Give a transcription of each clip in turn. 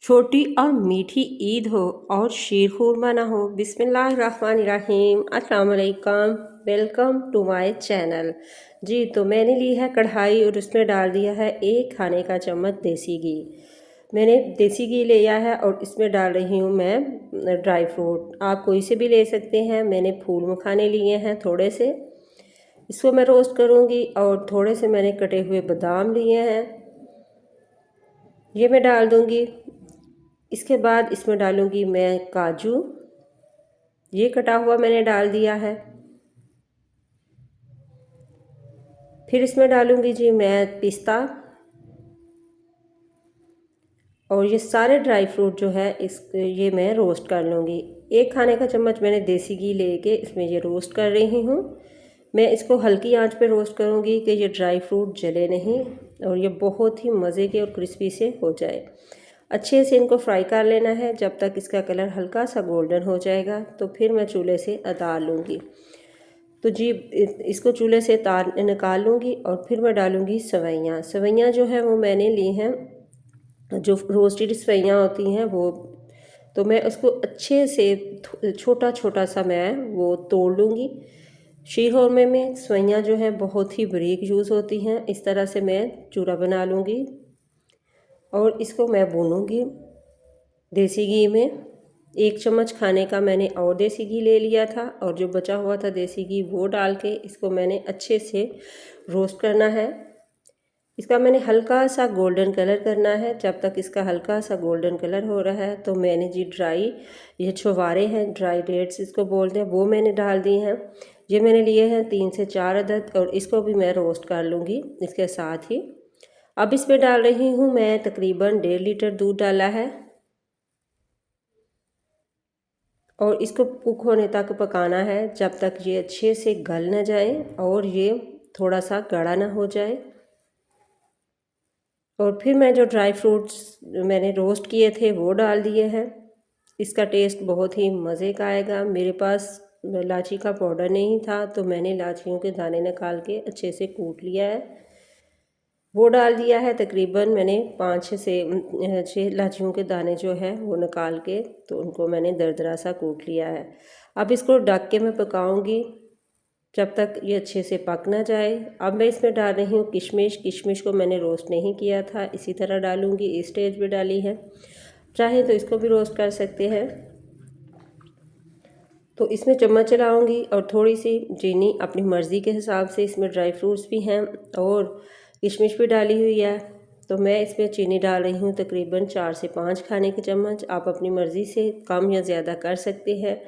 छोटी और मीठी ईद हो और शीर खुरमा ना हो। बिस्मिल्लाहिर्रहमानिर्रहीम। अस्सलाम वालेकुम। Welcome to my channel. जी तो मैंने ली है कढ़ाई और उसमें डाल दिया है 1 खाने का चम्मच देसी घी। मैंने देसी घी लिया है और इसमें डाल रही हूँ मैं ड्राई फ्रूट। आप कोई से भी ले सकते हैं। मैंने फूल मखाने लिए हैं थोड़े से, इसको मैं रोस्ट करूँगी। और थोड़े से मैंने कटे हुए बादाम लिए हैं, ये मैं डाल दूँगी। इसके बाद इसमें डालूँगी मैं काजू, ये कटा हुआ मैंने डाल दिया है। फिर इसमें डालूँगी जी मैं पिस्ता, और ये सारे ड्राई फ्रूट जो है ये मैं रोस्ट कर लूँगी। 1 खाने का चम्मच मैंने देसी घी लेके इसमें ये रोस्ट कर रही हूँ। मैं इसको हल्की आंच पे रोस्ट करूँगी कि ये ड्राई फ्रूट जले नहीं और ये बहुत ही मज़े के और क्रिस्पी से हो जाए। अच्छे से इनको फ्राई कर लेना है जब तक इसका कलर हल्का सा गोल्डन हो जाएगा, तो फिर मैं चूल्हे से उतार लूँगी। तो जी इसको चूल्हे से निकाल लूँगी और फिर मैं डालूँगी सवैयाँ। सवैयाँ जो है वो मैंने ली हैं, जो रोस्टेड सवैयाँ होती हैं वो। तो मैं उसको अच्छे से छोटा छोटा सा मैं वो तोड़ लूँगी। शीर खुरमे में सवैयाँ जो है बहुत ही बारीक यूज़ होती हैं। इस तरह से मैं चूरा बना लूँगी और इसको मैं भूनूँगी देसी घी में। 1 चम्मच खाने का मैंने और देसी घी ले लिया था, और जो बचा हुआ था देसी घी वो डाल के इसको मैंने अच्छे से रोस्ट करना है। इसका मैंने हल्का सा गोल्डन कलर करना है। जब तक इसका हल्का सा गोल्डन कलर हो रहा है तो मैंने जी ये छुहारे हैं, ड्राई डेट्स इसको बोलते हैं, वो मैंने डाल दी हैं। ये मैंने लिए हैं 3 से 4 अदद, और इसको भी मैं रोस्ट कर लूँगी इसके साथ ही। अब इसमें डाल रही हूँ मैं तकरीबन 1.5 लीटर दूध डाला है, और इसको कुक होने तक पकाना है जब तक ये अच्छे से गल ना जाए और ये थोड़ा सा गाढ़ा ना हो जाए। और फिर मैं जो ड्राई फ्रूट्स मैंने रोस्ट किए थे वो डाल दिए हैं। इसका टेस्ट बहुत ही मज़े का आएगा। मेरे पास इलायची का पाउडर नहीं था तो मैंने इलायचियों के दाने निकाल के अच्छे से कूट लिया है, वो डाल दिया है। तकरीबन मैंने 5 से 6 इलायचियों के दाने जो है वो निकाल के तो उनको मैंने दरदरा सा कूट लिया है। अब इसको ढक के मैं पकाऊंगी जब तक ये अच्छे से पक ना जाए। अब मैं इसमें डाल रही हूँ किशमिश। किशमिश को मैंने रोस्ट नहीं किया था, इसी तरह डालूँगी। इस स्टेज पे डाली है, चाहे तो इसको भी रोस्ट कर सकते हैं। तो इसमें चम्मच चलाऊँगी और थोड़ी सी चीनी अपनी मर्ज़ी के हिसाब से। इसमें ड्राई फ्रूट्स भी हैं और किशमिश भी डाली हुई है, तो मैं इसमें चीनी डाल रही हूँ तकरीबन 4 से 5 खाने के चम्मच। आप अपनी मर्ज़ी से कम या ज़्यादा कर सकते हैं।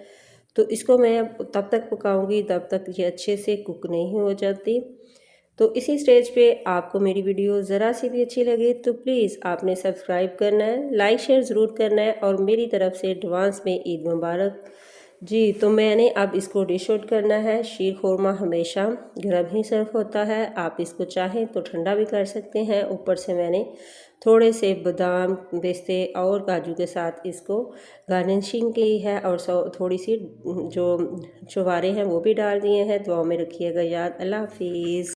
तो इसको मैं तब तक पकाऊंगी तब तक ये अच्छे से कुक नहीं हो जाती। तो इसी स्टेज पे आपको मेरी वीडियो ज़रा सी भी अच्छी लगे तो प्लीज़ आपने सब्सक्राइब करना है, लाइक शेयर ज़रूर करना है, और मेरी तरफ से एडवांस में ईद मुबारक। जी तो मैंने अब इसको डिश आउट करना है। शीर खुरमा हमेशा गर्म ही सर्व होता है, आप इसको चाहें तो ठंडा भी कर सकते हैं। ऊपर से मैंने थोड़े से बादाम, पिस्ते और काजू के साथ इसको गार्निशिंग की है, और थोड़ी सी जो छुहारे हैं वो भी डाल दिए हैं। दुआ में रखिएगा याद। अल्लाह हाफिज़।